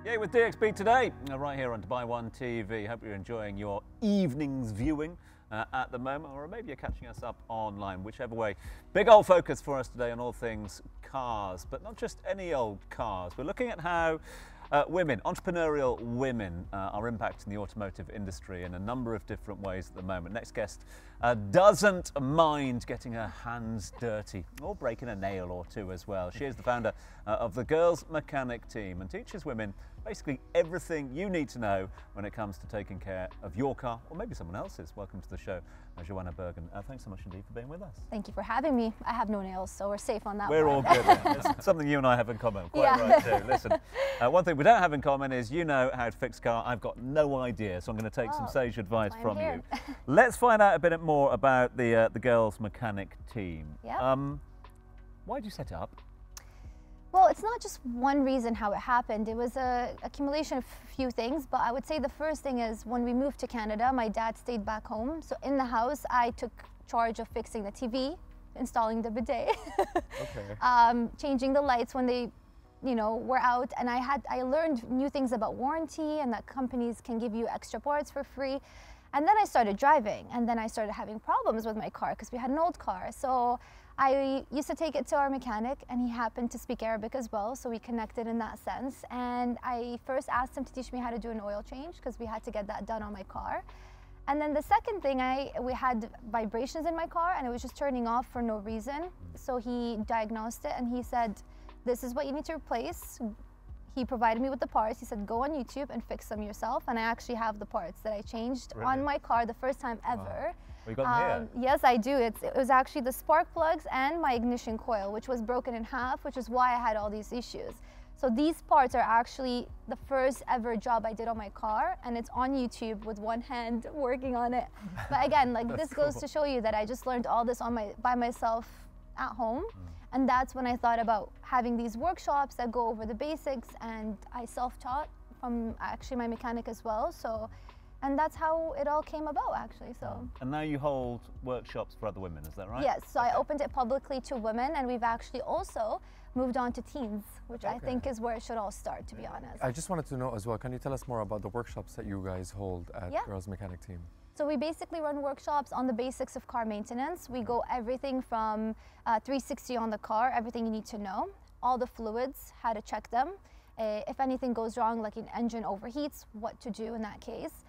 Yeah, with DXB today, right here on Dubai One TV. Hope you're enjoying your evening's viewing at the moment, or maybe you're catching us up online, whichever way. Big old focus for us today on all things cars, but not just any old cars. We're looking at how women, entrepreneurial women, are impacting the automotive industry in a number of different ways at the moment. Next guest doesn't mind getting her hands dirty or breaking a nail or two as well. She is the founder of the Girls Mechanic team and teaches women basically everything you need to know when it comes to taking care of your car or maybe someone else's. Welcome to the show, Jowana Burgan. Thanks so much indeed for being with us. Thank you for having me. I have no nails, so we're safe on that We're one. all good. It's something you and I have in common. Quite right too. Listen, one thing we don't have in common is you know how to fix a car. I've got no idea, so I'm going to take some sage advice from you. Let's find out a bit more about the Girls Mechanic team. Yeah. Why did you set it up? Well, it's not just one reason how it happened. It was an accumulation of a few things, but I would say the first thing is when we moved to Canada, my dad stayed back home. So in the house, I took charge of fixing the TV, installing the bidet, changing the lights when they, were out. And I learned new things about warranty and that companies can give you extra parts for free. And then I started driving, and then I started having problems with my car because we had an old car. So I used to take it to our mechanic, and he happened to speak Arabic as well, so we connected in that sense. And I first asked him to teach me how to do an oil change because we had to get that done on my car. And then the second thing, we had vibrations in my car, and it was just turning off for no reason. So he diagnosed it, and he said, "This is what you need to replace." He provided me with the parts. He said, "Go on YouTube and fix them yourself." And I actually have the parts that I changed on my car the first time ever. Wow. Well, you got them here? Yes, I do. It was actually the spark plugs and my ignition coil, which was broken in half, which is why I had all these issues. So these parts are actually the first ever job I did on my car, and it's on YouTube with one hand working on it. But again, this goes to show you that I just learned all this by myself at home. And that's when I thought about having these workshops that go over the basics, and I self-taught from actually my mechanic as well. And that's how it all came about, actually. So. And now you hold workshops for other women, is that right? Yes, so I opened it publicly to women, and we've actually also moved on to teens, which I think is where it should all start, to be honest. I just wanted to know as well, can you tell us more about the workshops that you guys hold at Girls Mechanic Team? So we basically run workshops on the basics of car maintenance. We go everything from 360 on the car, everything you need to know, all the fluids, how to check them, if anything goes wrong, like an engine overheats, what to do in that case.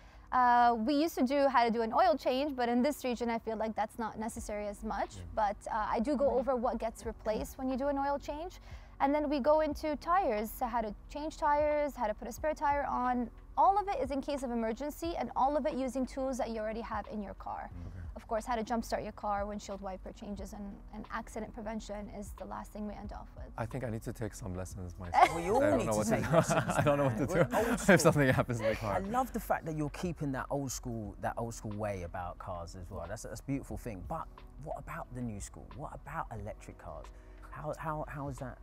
We used to do how to do an oil change, but in this region I feel like that's not necessary as much. But I do go over what gets replaced when you do an oil change. And then we go into tires, so how to change tires, how to put a spare tire on. All of it is in case of emergency, and all of it using tools that you already have in your car. Of course, how to jumpstart your car, windshield wiper changes, and accident prevention is the last thing we end off with. I think I need to take some lessons myself. Well, you all need to take lessons. I don't know what to do if something happens in the car. I love the fact that you're keeping that old school way about cars as well. That's a beautiful thing. But what about the new school? What about electric cars? How is that?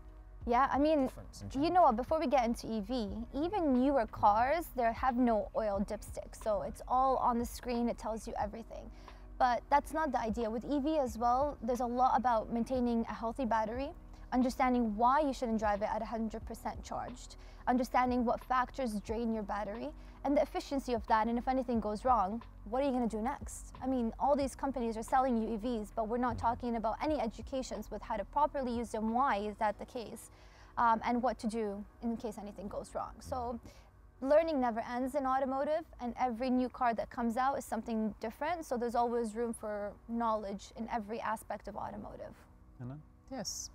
Yeah, I mean, you know what, before we get into EV, even newer cars, they have no oil dipstick. So it's all on the screen, it tells you everything. But that's not the idea. With EV as well, there's a lot about maintaining a healthy battery, understanding why you shouldn't drive it at 100% charged, understanding what factors drain your battery, and the efficiency of that, and if anything goes wrong, what are you going to do next? I mean, all these companies are selling you EVs, but we're not talking about any educations with how to properly use them, why is that the case, and what to do in case anything goes wrong. So learning never ends in automotive, and every new car that comes out is something different, so there's always room for knowledge in every aspect of automotive. Yes.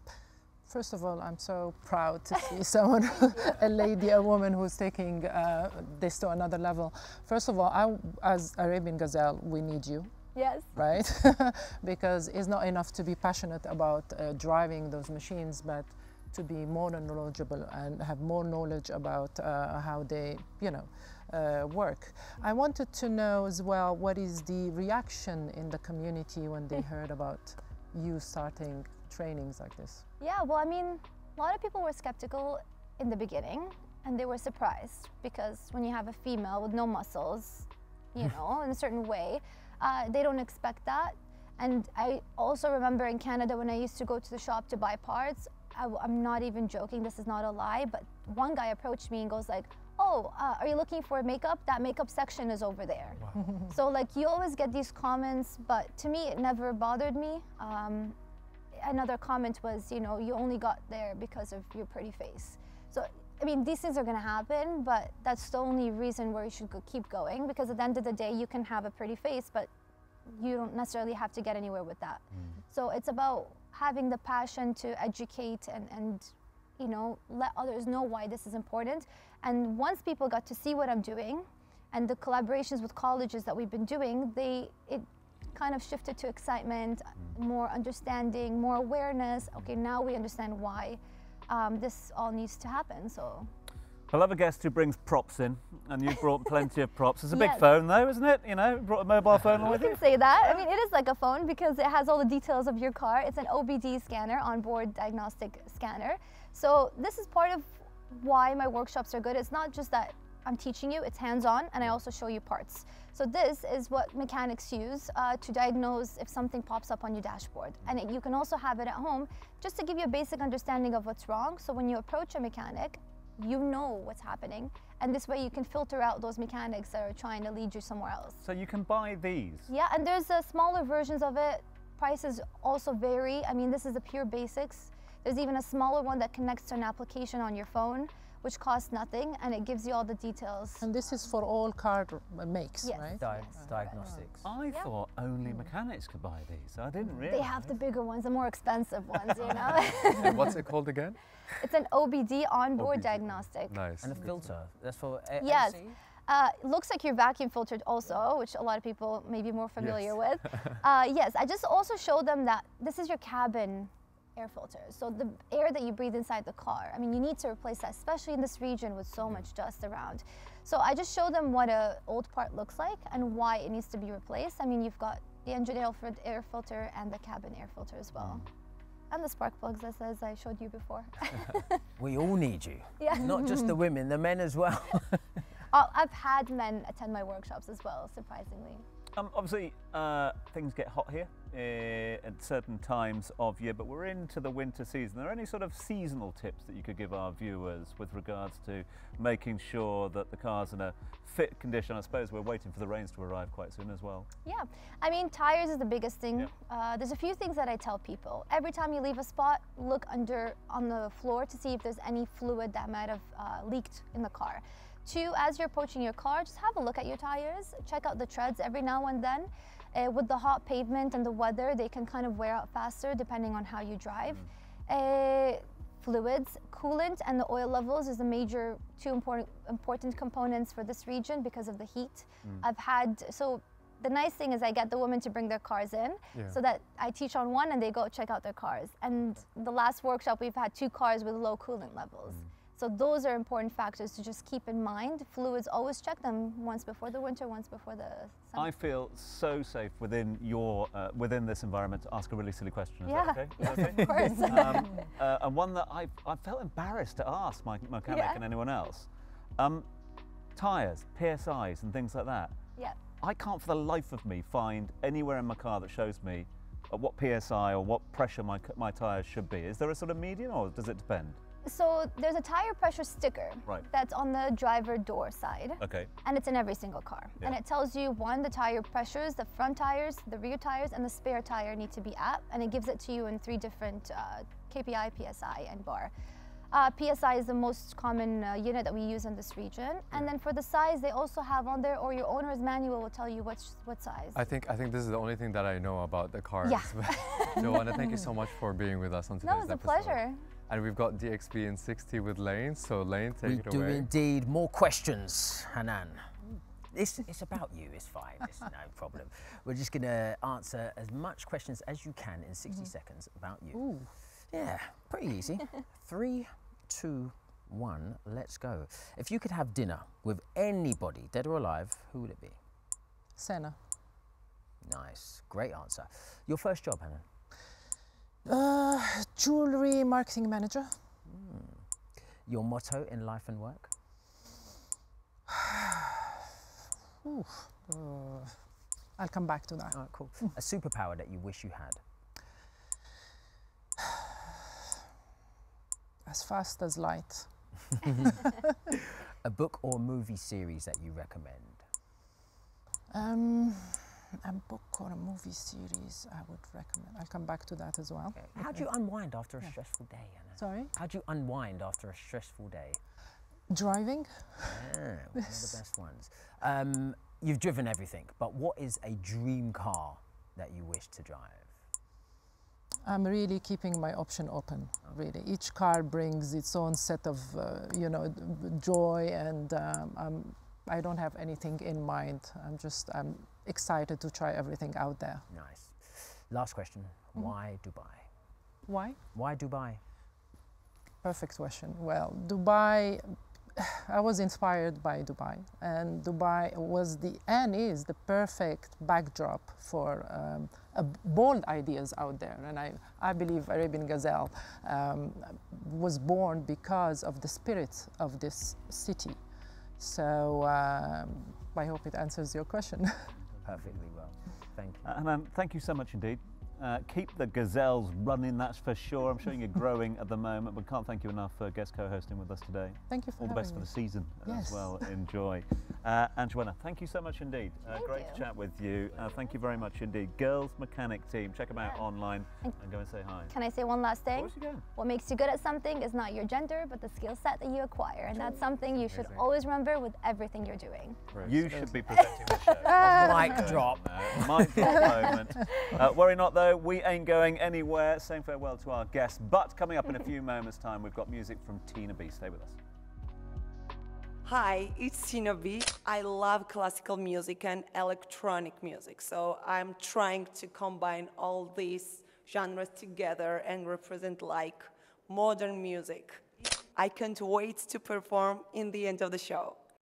First of all, I'm so proud to see someone, a woman who's taking this to another level. First of all, as Arabian Gazelle, we need you. Yes. Right? Because it's not enough to be passionate about driving those machines, but to be more knowledgeable and have more knowledge about how they, work. I wanted to know as well, what is the reaction in the community when they heard about you starting trainings like this? Yeah, well, I mean, a lot of people were skeptical in the beginning, and they were surprised because when you have a female with no muscles, in a certain way, they don't expect that. And I also remember in Canada when I used to go to the shop to buy parts, I'm not even joking, this is not a lie, but one guy approached me and goes like, oh, are you looking for makeup? That makeup section is over there. Wow. So like you always get these comments, but to me it never bothered me. Another comment was, you know, you only got there because of your pretty face. So, I mean, these things are gonna happen, but that's the only reason where you should keep going, because at the end of the day, you can have a pretty face, but you don't necessarily have to get anywhere with that. So it's about having the passion to educate and you know, let others know why this is important. And once people got to see what I'm doing and the collaborations with colleges that we've been doing, it kind of shifted to excitement, more understanding, more awareness. Okay, now we understand why this all needs to happen. So I love a guest who brings props in, and you've brought plenty of props. It's a big Yes. phone though, isn't it? You know, brought a mobile phone along with you you. can say that. I mean, it is like a phone because it has all the details of your car. It's an OBD scanner, onboard diagnostic scanner. So this is part of why my workshops are good. It's not just that I'm teaching you, it's hands-on, and I also show you parts. So this is what mechanics use to diagnose if something pops up on your dashboard. And you can also have it at home just to give you a basic understanding of what's wrong. So when you approach a mechanic, you know what's happening. And this way you can filter out those mechanics that are trying to lead you somewhere else. So you can buy these. Yeah, and there's smaller versions of it. Prices also vary. I mean, this is the pure basics. There's even a smaller one that connects to an application on your phone, which costs nothing, and it gives you all the details. And this is for all car makes, Yes. right? Diagnostics. I thought only mechanics could buy these. I didn't realise. They have the bigger ones, the more expensive ones, you know? And what's it called again? It's an OBD, onboard OBD. diagnostic. Nice. And a Good to filter. know. That's for Yes. AC? It looks like you're vacuum filtered also, which a lot of people may be more familiar Yes. with. Yes, I just also showed them that this is your cabin air filter. So the air that you breathe inside the car, I mean, you need to replace that, especially in this region with so much dust around. So I just showed them what a old part looks like and why it needs to be replaced. I mean, you've got the engine air filter and the cabin air filter as well. And the spark plugs, as I showed you before. We all need you. Yeah. Not just the women, the men as well. I've had men attend my workshops as well, surprisingly. Obviously, things get hot here at certain times of year, but we're into the winter season. Are there any sort of seasonal tips that you could give our viewers with regards to making sure that the car's in a fit condition? I suppose we're waiting for the rains to arrive quite soon as well. Yeah, I mean, tires is the biggest thing. There's a few things that I tell people. Every time you leave a spot, look under on the floor to see if there's any fluid that might have leaked in the car. 2, as you're approaching your car, just have a look at your tires, check out the treads every now and then. With the hot pavement and the weather, they can kind of wear out faster depending on how you drive. Fluids, coolant, and the oil levels is the major 2 important components for this region because of the heat. So the nice thing is I get the women to bring their cars in so that I teach on one and they go check out their cars. And the last workshop, we've had 2 cars with low coolant levels. So those are important factors to just keep in mind. Fluids, always check them once before the winter, once before the summer. I feel so safe within your within this environment to ask a really silly question. Is that okay? Is that okay? Of course. And one that I felt embarrassed to ask my mechanic and anyone else. Tyres, PSIs and things like that. Yeah. I can't for the life of me find anywhere in my car that shows me what PSI or what pressure my tyres should be. Is there a sort of median or does it depend? So there's a tire pressure sticker that's on the driver door side. Okay. And it's in every single car. Yeah. And it tells you, 1, the tire pressures, the front tires, the rear tires, and the spare tire need to be at. And it gives it to you in 3 different KPI, PSI, and bar. PSI is the most common unit that we use in this region. And then for the size, they also have on there, or your owner's manual will tell you what size. I think this is the only thing that I know about the cars. Yeah. Jowana, thank you so much for being with us on today's No, it's a episode. pleasure. And we've got DXB in 60 with Lane. So Lane, take We it do away. indeed. More questions, Hanan. It's about you, it's fine, it's no problem. We're just going to answer as much questions as you can in 60 seconds about you. Ooh. Yeah, pretty easy. 3, 2, 1, let's go. If you could have dinner with anybody, dead or alive, who would it be? Senna. Nice, great answer. Your first job, Hanan? Jewelry marketing manager. Your motto in life and work? I'll come back to that. Oh, cool. A superpower that you wish you had? as fast as light. A book or movie series that you recommend? A book or a movie series I would recommend. I'll come back to that as well. Okay. How do you unwind after a stressful day, Anna? Sorry? How do you unwind after a stressful day? Driving. One of the best ones. You've driven everything, but what is a dream car that you wish to drive? I'm really keeping my option open, really. Each car brings its own set of, you know, joy, and I don't have anything in mind. I'm excited to try everything out there. Nice. Last question. Why Dubai? Why? Why Dubai? Perfect question. Well, Dubai, I was inspired by Dubai, and Dubai was and is the perfect backdrop for bold ideas out there. And I believe Arabian Gazelle was born because of the spirit of this city. So I hope it answers your question. Perfectly well. Thank you. And thank you so much indeed. Keep the gazelles running, that's for sure. I'm sure you're growing at the moment, but can't thank you enough for guest co-hosting with us today. Thank you for all the best having for the season Yes. as well. Enjoy. And Jowana, thank you so much indeed. Great to chat with you. Thank you very much indeed. Girls Mechanic Team, check them out online and go and say hi. Can I say one last thing? Of course you can. What makes you good at something is not your gender, but the skill set that you acquire. And that's something you should always remember with everything you're doing. You should be presenting the show. Mic drop. Mic drop moment. Worry not though, we ain't going anywhere. Saying farewell to our guests, but coming up in a few moments' time, we've got music from Tina B. Stay with us. Hi, it's Tina B. I love classical music and electronic music, so I'm trying to combine all these genres together and represent like modern music. I can't wait to perform in the end of the show.